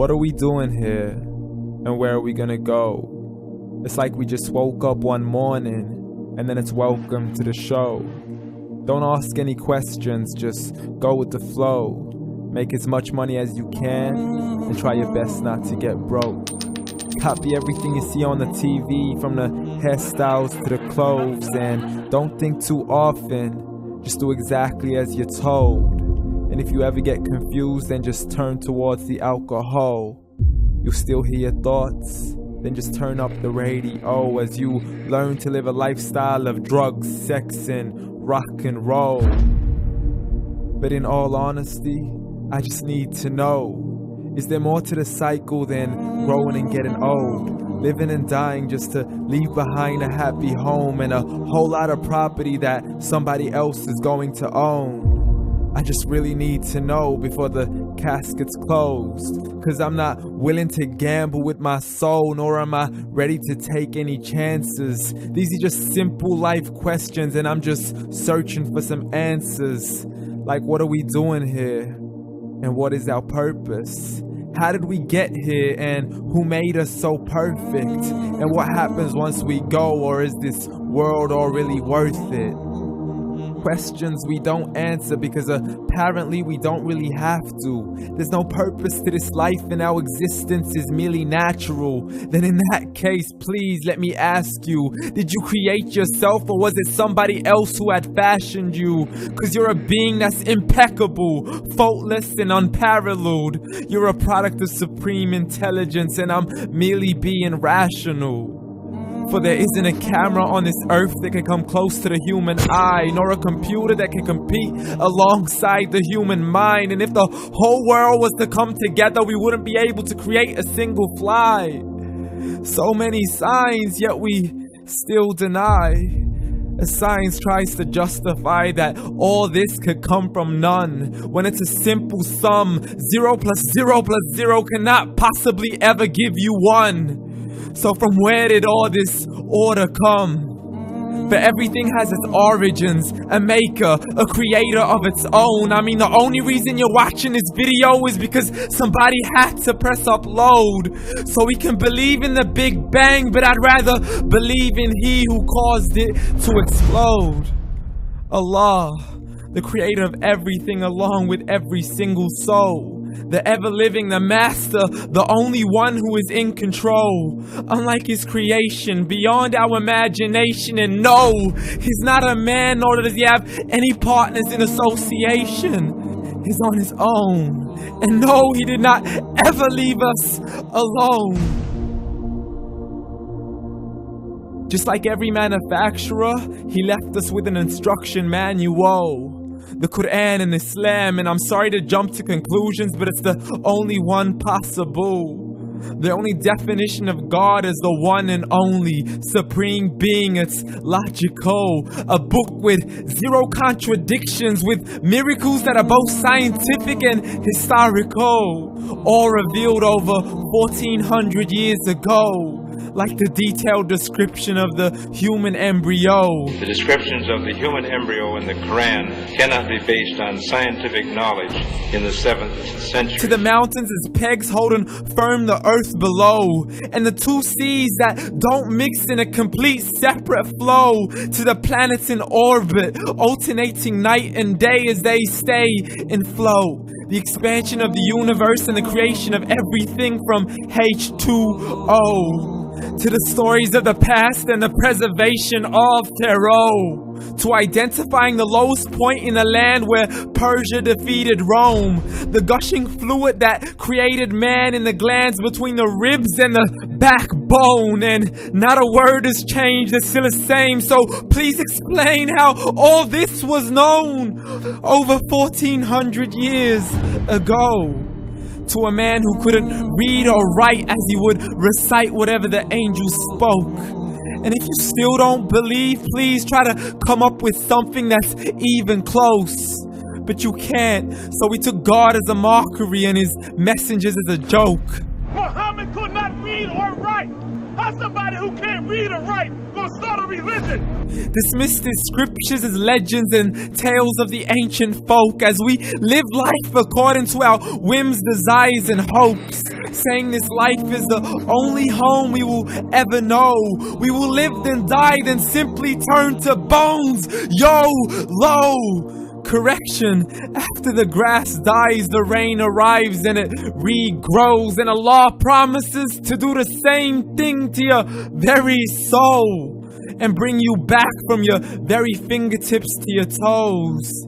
What are we doing here? And where are we gonna go? It's like we just woke up one morning, and then it's welcome to the show. Don't ask any questions, just go with the flow. Make as much money as you can, and try your best not to get broke. Copy everything you see on the TV, from the hairstyles to the clothes, and don't think too often, just do exactly as you're told. And if you ever get confused, then just turn towards the alcohol. You'll still hear your thoughts, then just turn up the radio as you learn to live a lifestyle of drugs, sex, and rock and roll. But in all honesty, I just need to know, is there more to the cycle than growing and getting old? Living and dying just to leave behind a happy home and a whole lot of property that somebody else is going to own. I just really need to know before the casket's closed, 'cause I'm not willing to gamble with my soul, nor am I ready to take any chances. These are just simple life questions, and I'm just searching for some answers. Like, what are we doing here? And what is our purpose? How did we get here, and who made us so perfect? And what happens once we go, or is this world all really worth it? Questions we don't answer because apparently we don't really have to. There's no purpose to this life and our existence is merely natural. Then in that case, please let me ask you, did you create yourself, or was it somebody else who had fashioned you? 'Cause you're a being that's impeccable, faultless and unparalleled. You're a product of supreme intelligence, and I'm merely being rational. For there isn't a camera on this earth that can come close to the human eye, nor a computer that can compete alongside the human mind. And if the whole world was to come together, we wouldn't be able to create a single fly. So many signs, yet we still deny. As science tries to justify that all this could come from none, when it's a simple sum. 0 plus 0 plus 0 cannot possibly ever give you 1. So from where did all this order come? For everything has its origins, a maker, a creator of its own. I mean, the only reason you're watching this video is because somebody had to press upload. So we can believe in the Big Bang, but I'd rather believe in He who caused it to explode. Allah, the creator of everything along with every single soul. The ever-living, the master, the only one who is in control. Unlike his creation, beyond our imagination. And no, he's not a man, nor does he have any partners in association. He's on his own. And no, he did not ever leave us alone. Just like every manufacturer, he left us with an instruction manual. The Quran and Islam, and I'm sorry to jump to conclusions, but it's the only one possible. The only definition of God is the one and only supreme being. It's logical, a book with 0 contradictions, with miracles that are both scientific and historical, all revealed over 1400 years ago. Like the detailed description of the human embryo. The descriptions of the human embryo in the Quran cannot be based on scientific knowledge in the 7th century. To the mountains as pegs holding firm the earth below, and the 2 seas that don't mix in a complete separate flow. To the planets in orbit, alternating night and day as they stay in flow. The expansion of the universe and the creation of everything from H2O. To the stories of the past and the preservation of Pharaoh. To identifying the lowest point in the land where Persia defeated Rome. The gushing fluid that created man in the glands between the ribs and the backbone. And not a word has changed, it's still the same. So please explain how all this was known over 1400 years ago. To a man who couldn't read or write, as he would recite whatever the angels spoke. And if you still don't believe, please try to come up with something that's even close. But you can't, so we took God as a mockery and his messengers as a joke. Muhammad could not read or write. How's somebody who can't read or write gonna start a religion? Dismiss the scriptures as legends and tales of the ancient folk as we live life according to our whims, desires, and hopes. Saying this life is the only home we will ever know. We will live then die, then simply turn to bones. YOLO! Correction, after the grass dies, the rain arrives and it regrows, and Allah promises to do the same thing to your very soul and bring you back from your very fingertips to your toes,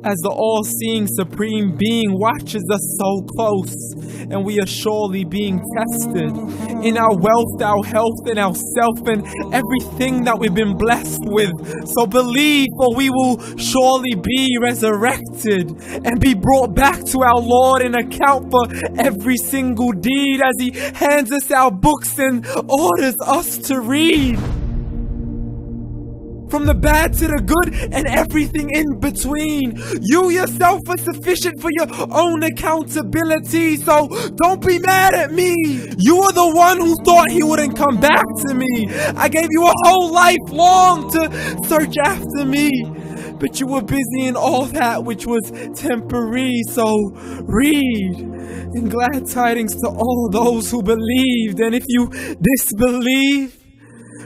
as the all-seeing supreme being watches us so close, and we are surely being tested in our wealth, our health, and our self, and everything that we've been blessed with. So believe, for we will surely be resurrected and be brought back to our Lord and account for every single deed as He hands us our books and orders us to read. From the bad to the good and everything in between. You yourself are sufficient for your own accountability, so don't be mad at me. You are the one who thought He wouldn't come back to me. I gave you a whole life long to search after me, but you were busy in all that which was temporary. So read, and glad tidings to all those who believed. And if you disbelieve,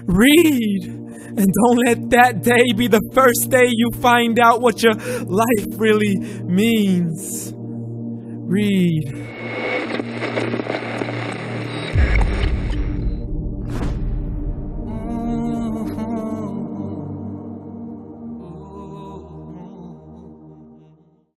read. And don't let that day be the first day you find out what your life really means. Read.